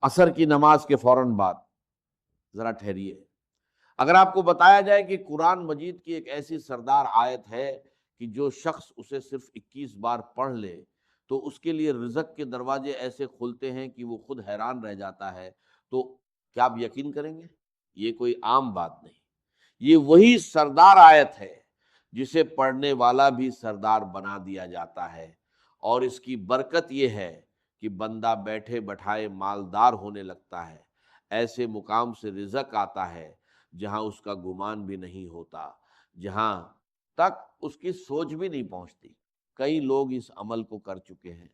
عصر کی نماز کے فوراً بعد ذرا ٹھہریے، اگر آپ کو بتایا جائے کہ قرآن مجید کی ایک ایسی سردار آیت ہے کہ جو شخص اسے صرف 21 بار پڑھ لے تو اس کے لیے رزق کے دروازے ایسے کھلتے ہیں کہ وہ خود حیران رہ جاتا ہے، تو کیا آپ یقین کریں گے؟ یہ کوئی عام بات نہیں، یہ وہی سردار آیت ہے جسے پڑھنے والا بھی سردار بنا دیا جاتا ہے، اور اس کی برکت یہ ہے کہ بندہ بیٹھے بٹھائے مالدار ہونے لگتا ہے، ایسے مقام سے رزق آتا ہے جہاں اس کا گمان بھی نہیں ہوتا، جہاں تک اس کی سوچ بھی نہیں پہنچتی۔ کئی لوگ اس عمل کو کر چکے ہیں،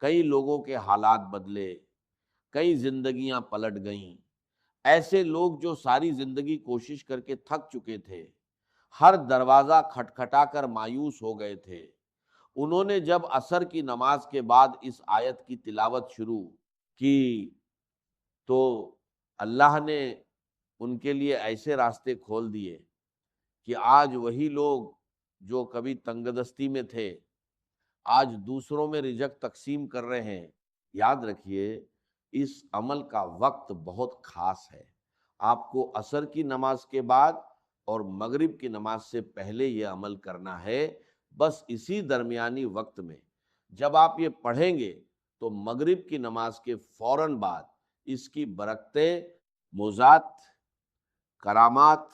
کئی لوگوں کے حالات بدلے، کئی زندگیاں پلٹ گئیں۔ ایسے لوگ جو ساری زندگی کوشش کر کے تھک چکے تھے، ہر دروازہ کھٹکھٹا کر مایوس ہو گئے تھے، انہوں نے جب عصر کی نماز کے بعد اس آیت کی تلاوت شروع کی تو اللہ نے ان کے لیے ایسے راستے کھول دیے کہ آج وہی لوگ جو کبھی تنگ دستی میں تھے آج دوسروں میں رزق تقسیم کر رہے ہیں۔ یاد رکھیے اس عمل کا وقت بہت خاص ہے، آپ کو عصر کی نماز کے بعد اور مغرب کی نماز سے پہلے یہ عمل کرنا ہے۔ بس اسی درمیانی وقت میں جب آپ یہ پڑھیں گے تو مغرب کی نماز کے فوراً بعد اس کی برکتیں، موجزات، کرامات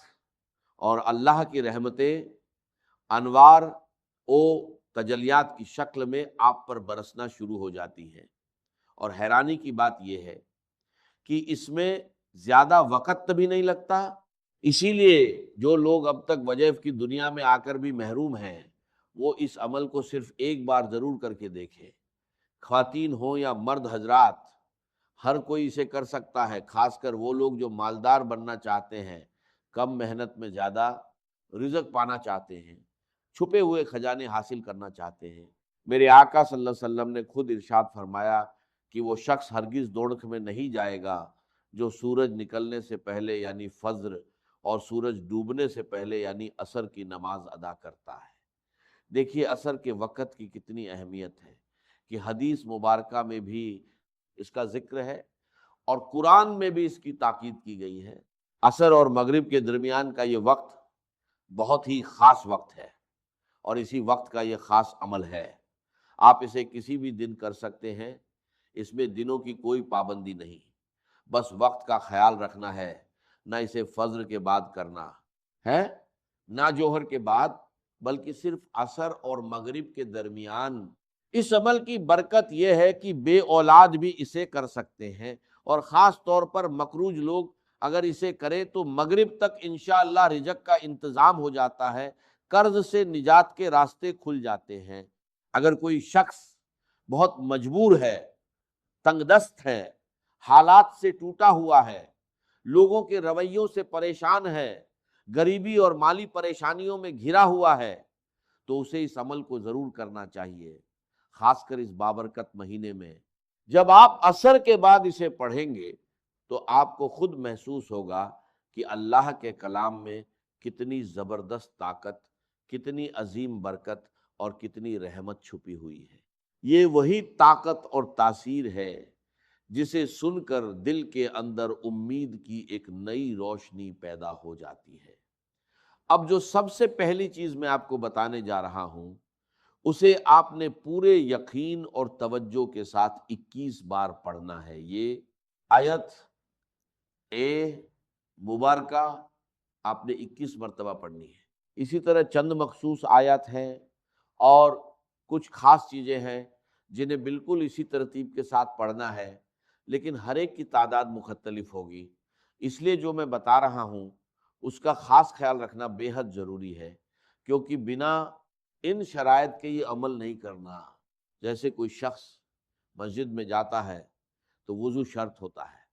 اور اللہ کی رحمتیں انوار و تجلیات کی شکل میں آپ پر برسنا شروع ہو جاتی ہیں۔ اور حیرانی کی بات یہ ہے کہ اس میں زیادہ وقت بھی نہیں لگتا، اسی لیے جو لوگ اب تک وظائف کی دنیا میں آ کر بھی محروم ہیں وہ اس عمل کو صرف ایک بار ضرور کر کے دیکھیں، خواتین ہوں یا مرد حضرات، ہر کوئی اسے کر سکتا ہے، خاص کر وہ لوگ جو مالدار بننا چاہتے ہیں، کم محنت میں زیادہ رزق پانا چاہتے ہیں، چھپے ہوئے خزانے حاصل کرنا چاہتے ہیں۔ میرے آقا صلی اللہ علیہ وسلم نے خود ارشاد فرمایا کہ وہ شخص ہرگز دوڑک میں نہیں جائے گا جو سورج نکلنے سے پہلے یعنی فجر اور سورج ڈوبنے سے پہلے یعنی عصر کی نماز ادا کرتا ہے۔ دیکھیے عصر کے وقت کی کتنی اہمیت ہے کہ حدیث مبارکہ میں بھی اس کا ذکر ہے اور قرآن میں بھی اس کی تاکید کی گئی ہے۔ عصر اور مغرب کے درمیان کا یہ وقت بہت ہی خاص وقت ہے اور اسی وقت کا یہ خاص عمل ہے۔ آپ اسے کسی بھی دن کر سکتے ہیں، اس میں دنوں کی کوئی پابندی نہیں، بس وقت کا خیال رکھنا ہے، نہ اسے فجر کے بعد کرنا ہے نہ جوہر کے بعد، بلکہ صرف عصر اور مغرب کے درمیان۔ اس عمل کی برکت یہ ہے کہ بے اولاد بھی اسے کر سکتے ہیں، اور خاص طور پر مقروض لوگ اگر اسے کرے تو مغرب تک انشاءاللہ رزق کا انتظام ہو جاتا ہے، قرض سے نجات کے راستے کھل جاتے ہیں۔ اگر کوئی شخص بہت مجبور ہے، تنگ دست ہے، حالات سے ٹوٹا ہوا ہے، لوگوں کے رویوں سے پریشان ہے، غریبی اور مالی پریشانیوں میں گھرا ہوا ہے، تو اسے اس عمل کو ضرور کرنا چاہیے، خاص کر اس بابرکت مہینے میں۔ جب آپ عصر کے بعد اسے پڑھیں گے تو آپ کو خود محسوس ہوگا کہ اللہ کے کلام میں کتنی زبردست طاقت، کتنی عظیم برکت اور کتنی رحمت چھپی ہوئی ہے۔ یہ وہی طاقت اور تاثیر ہے جسے سن کر دل کے اندر امید کی ایک نئی روشنی پیدا ہو جاتی ہے۔ اب جو سب سے پہلی چیز میں آپ کو بتانے جا رہا ہوں اسے آپ نے پورے یقین اور توجہ کے ساتھ 21 بار پڑھنا ہے۔ یہ آیت مبارکہ آپ نے 21 مرتبہ پڑھنی ہے۔ اسی طرح چند مخصوص آیات ہیں اور کچھ خاص چیزیں ہیں جنہیں بالکل اسی ترتیب کے ساتھ پڑھنا ہے، لیکن ہر ایک کی تعداد مختلف ہوگی، اس لیے جو میں بتا رہا ہوں اس کا خاص خیال رکھنا بے حد ضروری ہے، کیونکہ بنا ان شرائط کے یہ عمل نہیں کرنا۔ جیسے کوئی شخص مسجد میں جاتا ہے تو وضو شرط ہوتا ہے،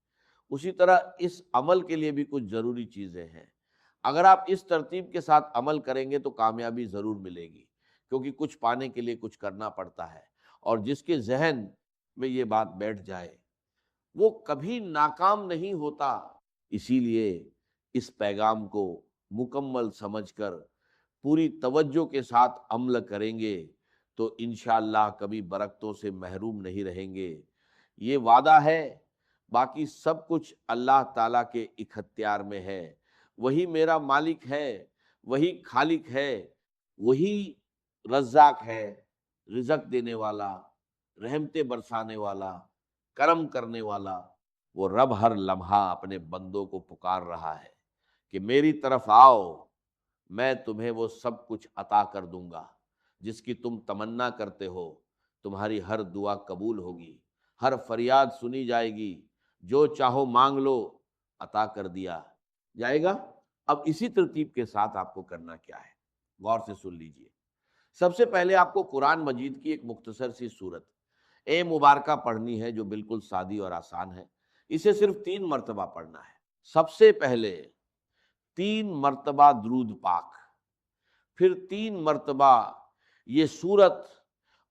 اسی طرح اس عمل کے لیے بھی کچھ ضروری چیزیں ہیں۔ اگر آپ اس ترتیب کے ساتھ عمل کریں گے تو کامیابی ضرور ملے گی، کیونکہ کچھ پانے کے لیے کچھ کرنا پڑتا ہے، اور جس کے ذہن میں یہ بات بیٹھ جائے وہ کبھی ناکام نہیں ہوتا۔ اسی لیے اس پیغام کو مکمل سمجھ کر پوری توجہ کے ساتھ عمل کریں گے تو انشاءاللہ کبھی برکتوں سے محروم نہیں رہیں گے۔ یہ وعدہ ہے باقی سب کچھ اللہ تعالیٰ کے اختیار میں ہے۔ وہی میرا مالک ہے، وہی خالق ہے، وہی رزاق ہے، رزق دینے والا، رحمتیں برسانے والا، کرم کرنے والا۔ وہ رب ہر لمحہ اپنے بندوں کو پکار رہا ہے کہ میری طرف آؤ، میں تمہیں وہ سب کچھ عطا کر دوں گا جس کی تم تمنا کرتے ہو۔ تمہاری ہر دعا قبول ہوگی، ہر فریاد سنی جائے گی، جو چاہو مانگ لو، عطا کر دیا جائے گا۔ اب اسی ترتیب کے ساتھ آپ کو کرنا کیا ہے، غور سے سن لیجئے۔ سب سے پہلے آپ کو قرآن مجید کی ایک مختصر سی سورت مبارکہ پڑھنی ہے، جو بالکل سادی اور آسان ہے۔ اسے صرف 3 مرتبہ پڑھنا ہے۔ سب سے پہلے 3 مرتبہ درود پاک، پھر 3 مرتبہ یہ سورت،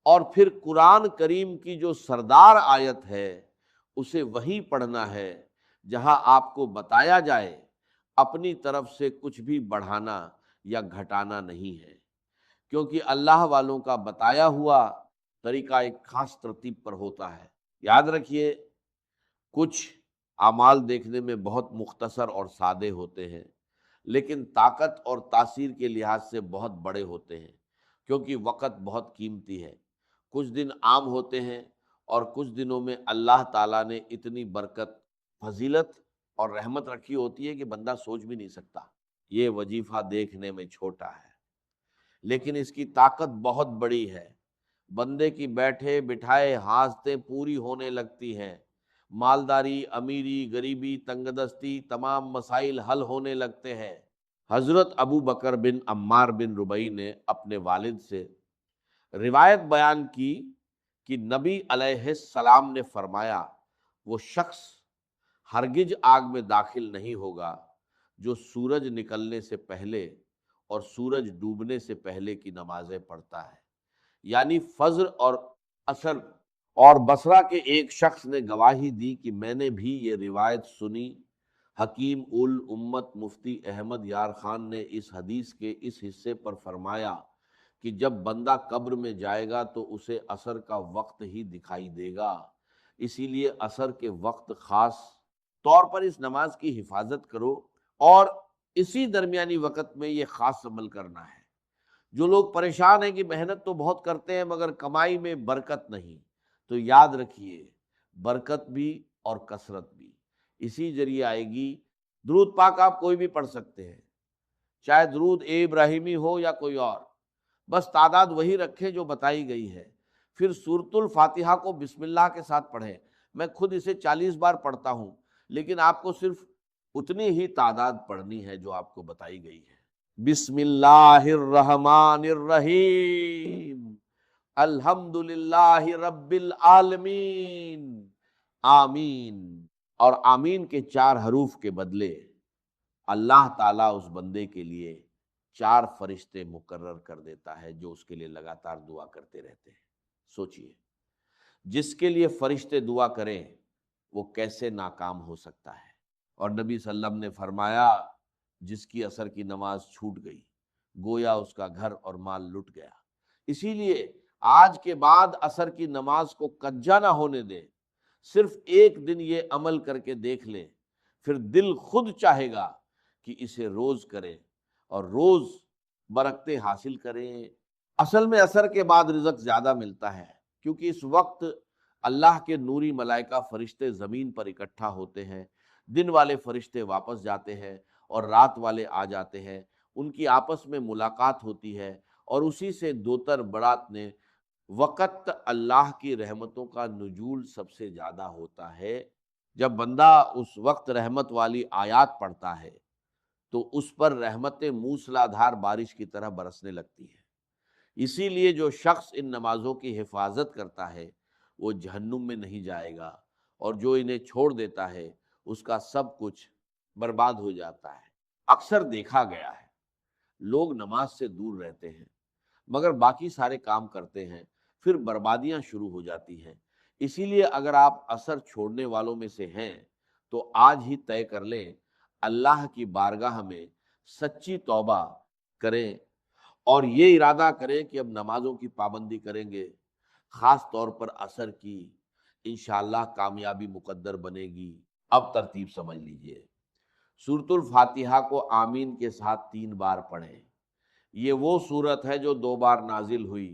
اور پھر قرآن کریم کی جو سردار آیت ہے اسے وہیں پڑھنا ہے جہاں آپ کو بتایا جائے اپنی طرف سے کچھ بھی بڑھانا یا گھٹانا نہیں ہے، کیونکہ اللہ والوں کا بتایا ہوا طریقہ ایک خاص ترتیب پر ہوتا ہے۔ یاد رکھیے، کچھ اعمال دیکھنے میں بہت مختصر اور سادے ہوتے ہیں، لیکن طاقت اور تاثیر کے لحاظ سے بہت بڑے ہوتے ہیں، کیونکہ وقت بہت قیمتی ہے۔ کچھ دن عام ہوتے ہیں اور کچھ دنوں میں اللہ تعالیٰ نے اتنی برکت، فضیلت اور رحمت رکھی ہوتی ہے کہ بندہ سوچ بھی نہیں سکتا۔ یہ وظیفہ دیکھنے میں چھوٹا ہے، لیکن اس کی طاقت بہت بڑی ہے۔ بندے کی بیٹھے بٹھائے حاجتیں پوری ہونے لگتی ہیں، مالداری، امیری، غریبی، تنگ دستی، تمام مسائل حل ہونے لگتے ہیں۔ حضرت ابو بکر بن عمار بن ربیع نے اپنے والد سے روایت بیان کی کہ نبی علیہ السلام نے فرمایا، وہ شخص ہرگز آگ میں داخل نہیں ہوگا جو سورج نکلنے سے پہلے اور سورج ڈوبنے سے پہلے کی نمازیں پڑھتا ہے۔ یعنی فجر اور عصر۔ اور بصرہ کے ایک شخص نے گواہی دی کہ میں نے بھی یہ روایت سنی۔ حکیم الامت مفتی احمد یار خان نے اس حدیث کے اس حصے پر فرمایا کہ جب بندہ قبر میں جائے گا تو اسے عصر کا وقت ہی دکھائی دے گا، اسی لیے عصر کے وقت خاص طور پر اس نماز کی حفاظت کرو، اور اسی درمیانی وقت میں یہ خاص عمل کرنا ہے۔ جو لوگ پریشان ہیں کہ محنت تو بہت کرتے ہیں مگر کمائی میں برکت نہیں، تو یاد رکھیے برکت بھی اور کثرت بھی اسی ذریعے آئے گی۔ درود پاک آپ کوئی بھی پڑھ سکتے ہیں، چاہے درود ابراہیمی ہو یا کوئی اور، بس تعداد وہی رکھیں جو بتائی گئی ہے۔ پھر سورۃ الفاتحہ کو بسم اللہ کے ساتھ پڑھیں۔ میں خود اسے 40 بار پڑھتا ہوں، لیکن آپ کو صرف اتنی ہی تعداد پڑھنی ہے جو آپ کو بتائی گئی ہے۔ بسم اللہ الرحمن الرحیم، الحمد للہ رب العالمین، آمین۔ اور آمین کے 4 حروف کے بدلے اللہ تعالیٰ اس بندے کے لیے 4 فرشتے مقرر کر دیتا ہے جو اس کے لیے لگاتار دعا کرتے رہتے ہیں۔ سوچئے، جس کے لیے فرشتے دعا کریں وہ کیسے ناکام ہو سکتا ہے؟ اور نبی صلی اللہ علیہ وسلم نے فرمایا، جس کی عصر کی نماز چھوٹ گئی گویا اس کا گھر اور مال لٹ گیا۔ اسی لیے آج کے بعد عصر کی نماز کو کجا نہ ہونے دیں، صرف ایک دن یہ عمل کر کے دیکھ لیں، پھر دل خود چاہے گا کہ اسے روز کریں اور روز برکتیں حاصل کریں۔ اصل میں عصر کے بعد رزق زیادہ ملتا ہے، کیونکہ اس وقت اللہ کے نوری ملائکہ فرشتے زمین پر اکٹھا ہوتے ہیں، دن والے فرشتے واپس جاتے ہیں اور رات والے آ جاتے ہیں، ان کی آپس میں ملاقات ہوتی ہے، اور اسی سے دوتر برات نے وقت اللہ کی رحمتوں کا نزول سب سے زیادہ ہوتا ہے۔ جب بندہ اس وقت رحمت والی آیات پڑھتا ہے تو اس پر رحمتیں موسلا دھار بارش کی طرح برسنے لگتی ہیں۔ اسی لیے جو شخص ان نمازوں کی حفاظت کرتا ہے وہ جہنم میں نہیں جائے گا، اور جو انہیں چھوڑ دیتا ہے اس کا سب کچھ برباد ہو جاتا ہے۔ اکثر دیکھا گیا ہے لوگ نماز سے دور رہتے ہیں مگر باقی سارے کام کرتے ہیں، پھر بربادیاں شروع ہو جاتی ہیں۔ اسی لیے اگر آپ عصر چھوڑنے والوں میں سے ہیں تو آج ہی طے کر لیں، اللہ کی بارگاہ میں سچی توبہ کریں اور یہ ارادہ کریں کہ اب نمازوں کی پابندی کریں گے، خاص طور پر عصر کی، انشاءاللہ کامیابی مقدر بنے گی۔ اب ترتیب سمجھ لیجئے، سورۃ الفاتحہ کو آمین کے ساتھ 3 بار پڑھیں۔ یہ وہ سورت ہے جو 2 بار نازل ہوئی،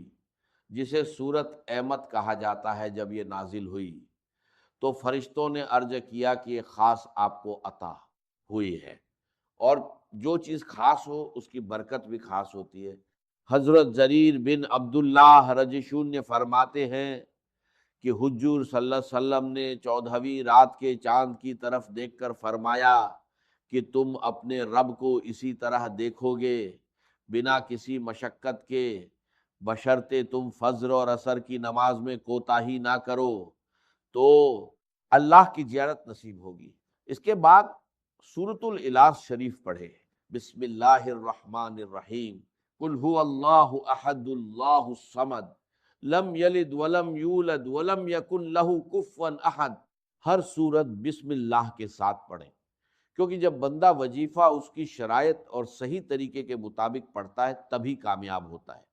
جسے سورت احمد کہا جاتا ہے۔ جب یہ نازل ہوئی تو فرشتوں نے عرض کیا کہ یہ خاص آپ کو عطا ہوئی ہے، اور جو چیز خاص ہو اس کی برکت بھی خاص ہوتی ہے۔ حضرت جریر بن عبداللہ رجشون فرماتے ہیں کہ حضور صلی اللہ علیہ وسلم نے 14ویں رات کے چاند کی طرف دیکھ کر فرمایا کہ تم اپنے رب کو اسی طرح دیکھو گے بنا کسی مشقت کے، بشرطے تم فجر اور عصر کی نماز میں کوتاہی نہ کرو، تو اللہ کی زیارت نصیب ہوگی۔ اس کے بعد سورۃ الاخلاص شریف پڑھے، بسم اللہ الرحمن الرحیم، قل هو اللہ احد اللہ الصمد لم یلد ولم یولد ولم یکن لہ کفوا احد۔ ہر سورت بسم اللہ کے ساتھ پڑھیں، کیونکہ جب بندہ وظیفہ اس کی شرائط اور صحیح طریقے کے مطابق پڑھتا ہے تبھی کامیاب ہوتا ہے۔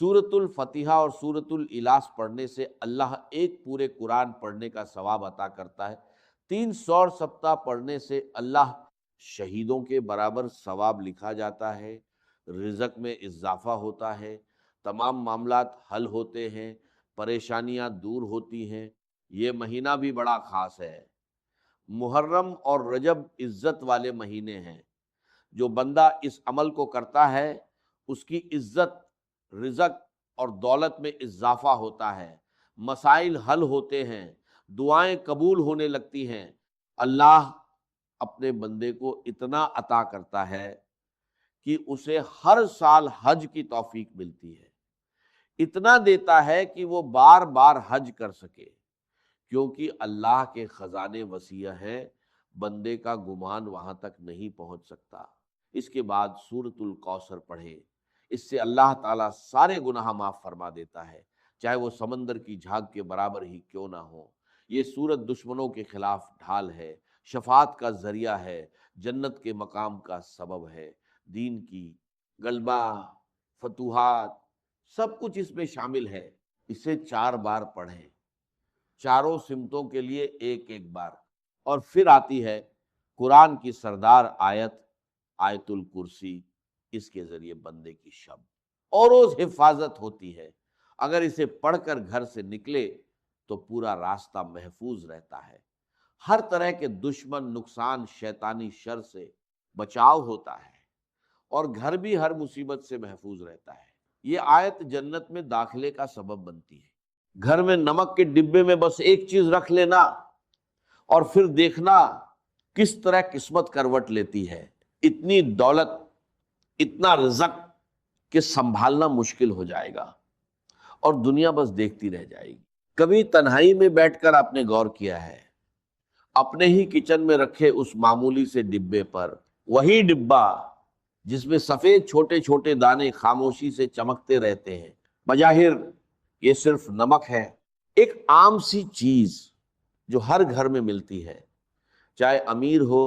سورۃ الفاتحہ اور سورۃ الاخلاص پڑھنے سے اللہ ایک پورے قرآن پڑھنے کا ثواب عطا کرتا ہے۔ 370 پڑھنے سے اللہ شہیدوں کے برابر ثواب لکھا جاتا ہے، رزق میں اضافہ ہوتا ہے، تمام معاملات حل ہوتے ہیں، پریشانیاں دور ہوتی ہیں۔ یہ مہینہ بھی بڑا خاص ہے۔ محرم اور رجب عزت والے مہینے ہیں۔ جو بندہ اس عمل کو کرتا ہے اس کی عزت، رزق اور دولت میں اضافہ ہوتا ہے، مسائل حل ہوتے ہیں، دعائیں قبول ہونے لگتی ہیں۔ اللہ اپنے بندے کو اتنا عطا کرتا ہے کہ اسے ہر سال حج کی توفیق ملتی ہے، اتنا دیتا ہے کہ وہ بار بار حج کر سکے، کیونکہ اللہ کے خزانے وسیع ہیں، بندے کا گمان وہاں تک نہیں پہنچ سکتا۔ اس کے بعد سورۃ الکوثر پڑھے، اس سے اللہ تعالیٰ سارے گناہ معاف فرما دیتا ہے، چاہے وہ سمندر کی جھاگ کے برابر ہی کیوں نہ ہو۔ یہ سورت دشمنوں کے خلاف ڈھال ہے، شفاعت کا ذریعہ ہے، جنت کے مقام کا سبب ہے، دین کی غلبہ، فتوحات، سب کچھ اس میں شامل ہے۔ اسے 4 بار پڑھیں، چاروں سمتوں کے لیے ایک ایک بار۔ اور پھر آتی ہے قرآن کی سردار آیت، آیت الکرسی، اس کے ذریعے بندے کی شب اور روز حفاظت ہوتی ہے۔ اگر اسے پڑھ کر گھر سے نکلے تو پورا راستہ محفوظ رہتا ہے، ہر طرح کے دشمن، نقصان، شیطانی شر سے بچاؤ ہوتا ہے، اور گھر بھی ہر مصیبت سے محفوظ رہتا ہے۔ یہ آیت جنت میں داخلے کا سبب بنتی ہے۔ گھر میں نمک کے ڈبے میں بس ایک چیز رکھ لینا اور پھر دیکھنا کس طرح قسمت کروٹ لیتی ہے۔ اتنی دولت، اتنا رزق کہ سنبھالنا مشکل ہو جائے گا، اور دنیا بس دیکھتی رہ جائے گی۔ کبھی تنہائی میں بیٹھ کر آپ نے غور کیا ہے، اپنے ہی کچن میں رکھے اس معمولی سے ڈبے پر، وہی ڈبہ جس میں سفید چھوٹے چھوٹے دانے خاموشی سے چمکتے رہتے ہیں، بظاہر یہ صرف نمک ہے، ایک عام سی چیز جو ہر گھر میں ملتی ہے، چاہے امیر ہو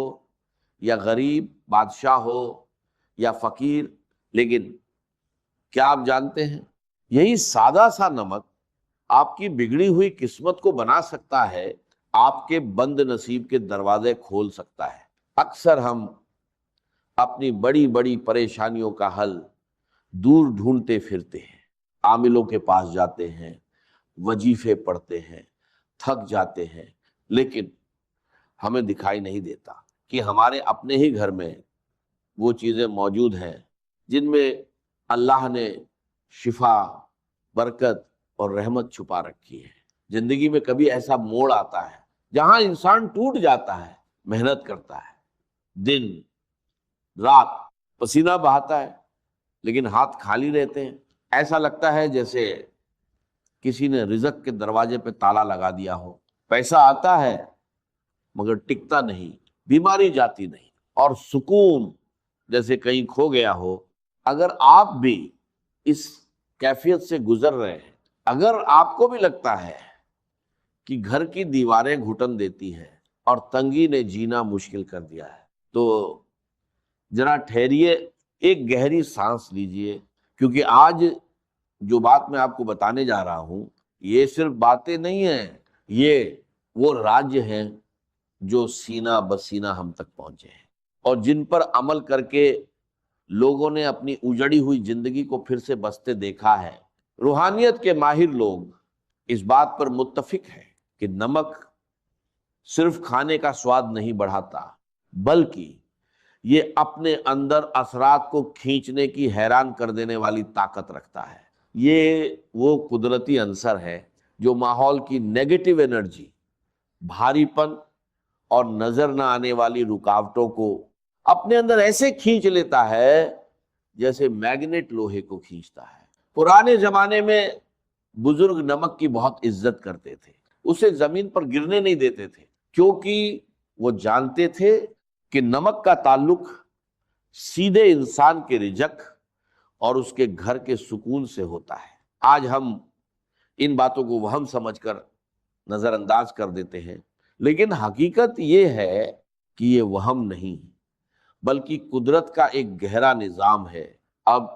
یا غریب، بادشاہ ہو یا فقیر، لیکن کیا آپ جانتے ہیں یہی سادہ سا نمک آپ کی بگڑی ہوئی قسمت کو بنا سکتا ہے، آپ کے بند نصیب کے دروازے کھول سکتا ہے۔ اکثر ہم اپنی بڑی بڑی پریشانیوں کا حل دور ڈھونڈتے پھرتے ہیں، عاملوں کے پاس جاتے ہیں، وظیفے پڑھتے ہیں، تھک جاتے ہیں، لیکن ہمیں دکھائی نہیں دیتا کہ ہمارے اپنے ہی گھر میں وہ چیزیں موجود ہیں جن میں اللہ نے شفا، برکت اور رحمت چھپا رکھی ہے۔ زندگی میں کبھی ایسا موڑ آتا ہے جہاں انسان ٹوٹ جاتا ہے، محنت کرتا ہے، دن رات پسینہ بہاتا ہے، لیکن ہاتھ خالی رہتے ہیں، ایسا لگتا ہے جیسے کسی نے رزق کے دروازے پہ تالا لگا دیا ہو۔ پیسہ آتا ہے مگر ٹکتا نہیں، بیماری جاتی نہیں، اور سکون جیسے کہیں کھو گیا ہو۔ اگر آپ بھی اس کیفیت سے گزر رہے ہیں، اگر آپ کو بھی لگتا ہے کہ گھر کی دیواریں گھٹن دیتی ہیں اور تنگی نے جینا مشکل کر دیا ہے، تو ذرا ٹھہریے، ایک گہری سانس لیجئے، کیونکہ آج جو بات میں آپ کو بتانے جا رہا ہوں یہ صرف باتیں نہیں ہیں، یہ وہ راج ہیں جو سینہ بسینہ ہم تک پہنچے ہیں اور جن پر عمل کر کے لوگوں نے اپنی اجڑی ہوئی زندگی کو پھر سے بستے دیکھا ہے۔ روحانیت کے ماہر لوگ اس بات پر متفق ہیں کہ نمک صرف کھانے کا سواد نہیں بڑھاتا، بلکہ یہ اپنے اندر اثرات کو کھینچنے کی حیران کر دینے والی طاقت رکھتا ہے۔ یہ وہ قدرتی عنصر ہے جو ماحول کی نیگیٹو انرجی، بھاری پن اور نظر نہ آنے والی رکاوٹوں کو اپنے اندر ایسے کھینچ لیتا ہے جیسے میگنیٹ لوہے کو کھینچتا ہے۔ پرانے زمانے میں بزرگ نمک کی بہت عزت کرتے تھے، اسے زمین پر گرنے نہیں دیتے تھے، کیونکہ وہ جانتے تھے کہ نمک کا تعلق سیدھے انسان کے رزق اور اس کے گھر کے سکون سے ہوتا ہے۔ آج ہم ان باتوں کو وہم سمجھ کر نظر انداز کر دیتے ہیں، لیکن حقیقت یہ ہے کہ یہ وہم نہیں بلکہ قدرت کا ایک گہرا نظام ہے۔ اب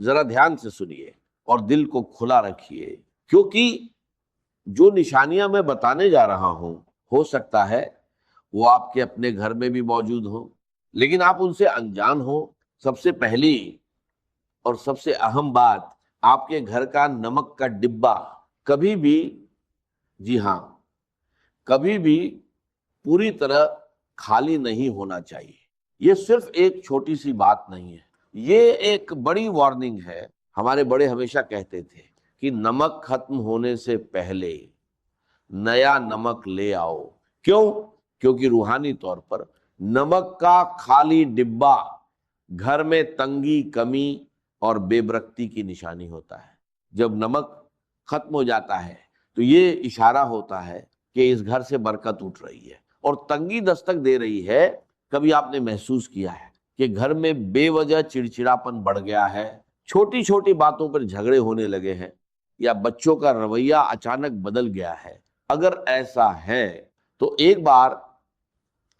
ذرا دھیان سے سنیے اور دل کو کھلا رکھیے، کیونکہ جو نشانیاں میں بتانے جا رہا ہوں ہو سکتا ہے وہ آپ کے اپنے گھر میں بھی موجود ہوں، لیکن آپ ان سے انجان ہوں۔ سب سے پہلی اور سب سے اہم بات، آپ کے گھر کا نمک کا ڈبہ کبھی بھی، جی ہاں، کبھی بھی پوری طرح خالی نہیں ہونا چاہیے۔ یہ صرف ایک چھوٹی سی بات نہیں ہے، یہ ایک بڑی وارننگ ہے۔ ہمارے بڑے ہمیشہ کہتے تھے کہ نمک ختم ہونے سے پہلے نیا نمک لے آؤ۔ کیوں؟ کیونکہ روحانی طور پر نمک کا خالی ڈبہ گھر میں تنگی، کمی اور بے برکتی کی نشانی ہوتا ہے۔ جب نمک ختم ہو جاتا ہے تو یہ اشارہ ہوتا ہے کہ اس گھر سے برکت اٹھ رہی ہے اور تنگی دستک دے رہی ہے۔ کبھی آپ نے محسوس کیا ہے کہ گھر میں بے وجہ چڑچڑاپن بڑھ گیا ہے، چھوٹی چھوٹی باتوں پر جھگڑے ہونے لگے ہیں، یا بچوں کا رویہ اچانک بدل گیا ہے؟ اگر ایسا ہے تو ایک بار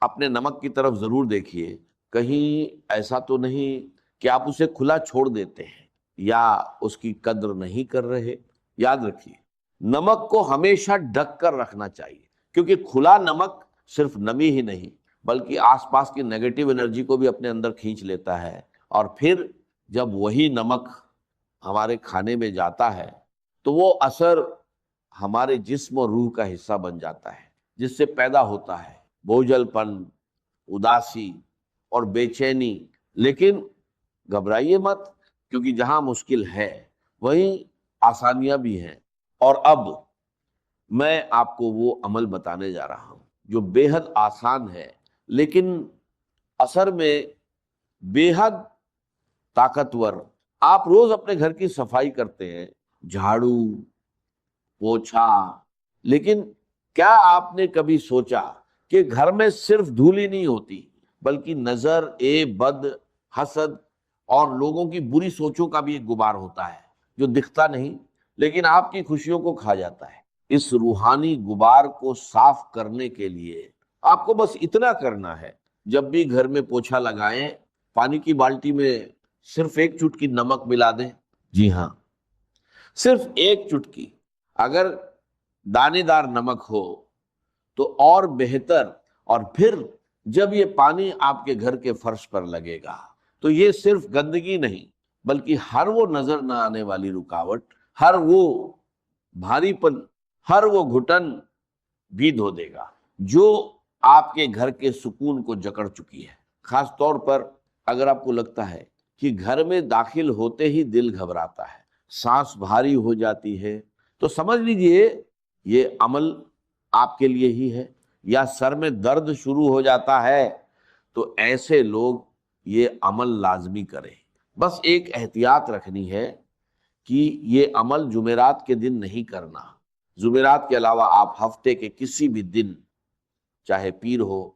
اپنے نمک کی طرف ضرور دیکھیے، کہیں ایسا تو نہیں کہ آپ اسے کھلا چھوڑ دیتے ہیں یا اس کی قدر نہیں کر رہے۔ یاد رکھیے، نمک کو ہمیشہ ڈھک کر رکھنا چاہیے، کیونکہ کھلا نمک صرف نمی ہی نہیں بلکہ آس پاس کی نیگیٹو انرجی کو بھی اپنے اندر کھینچ لیتا ہے، اور پھر جب وہی نمک ہمارے کھانے میں جاتا ہے تو وہ اثر ہمارے جسم اور روح کا حصہ بن جاتا ہے، جس سے پیدا ہوتا ہے بوجھل پن، اداسی اور بے چینی۔ لیکن گھبرائیے مت، کیونکہ جہاں مشکل ہے وہیں آسانیاں بھی ہیں۔ اور اب میں آپ کو وہ عمل بتانے جا رہا ہوں جو بے حد آسان ہے، لیکن اثر میں بے حد طاقتور۔ آپ روز اپنے گھر کی صفائی کرتے ہیں، جھاڑو، پوچھا، لیکن کیا آپ نے کبھی سوچا کہ گھر میں صرف دھول ہی نہیں ہوتی بلکہ نظر بد، حسد اور لوگوں کی بری سوچوں کا بھی ایک غبار ہوتا ہے جو دکھتا نہیں لیکن آپ کی خوشیوں کو کھا جاتا ہے۔ اس روحانی غبار کو صاف کرنے کے لیے آپ کو بس اتنا کرنا ہے، جب بھی گھر میں پوچھا لگائیں، پانی کی بالٹی میں صرف ایک چٹکی نمک ملا دیں۔ جی ہاں، صرف ایک چٹکی۔ اگر دانے دار نمک ہو تو اور بہتر، اور پھر جب یہ پانی آپ کے گھر کے فرش پر لگے گا تو یہ صرف گندگی نہیں بلکہ ہر وہ نظر نہ آنے والی رکاوٹ، ہر وہ بھاری پن، ہر وہ گھٹن بھی دھو دے گا جو آپ کے گھر کے سکون کو جکڑ چکی ہے۔ خاص طور پر اگر آپ کو لگتا ہے کہ گھر میں داخل ہوتے ہی دل گھبراتا ہے، سانس بھاری ہو جاتی ہے، تو سمجھ لیجئے یہ عمل آپ کے لیے ہی ہے۔ یا سر میں درد شروع ہو جاتا ہے تو ایسے لوگ یہ عمل لازمی کریں۔ بس ایک احتیاط رکھنی ہے کہ یہ عمل جمعرات کے دن نہیں کرنا۔ جمعرات کے علاوہ آپ ہفتے کے کسی بھی دن، چاہے پیر ہو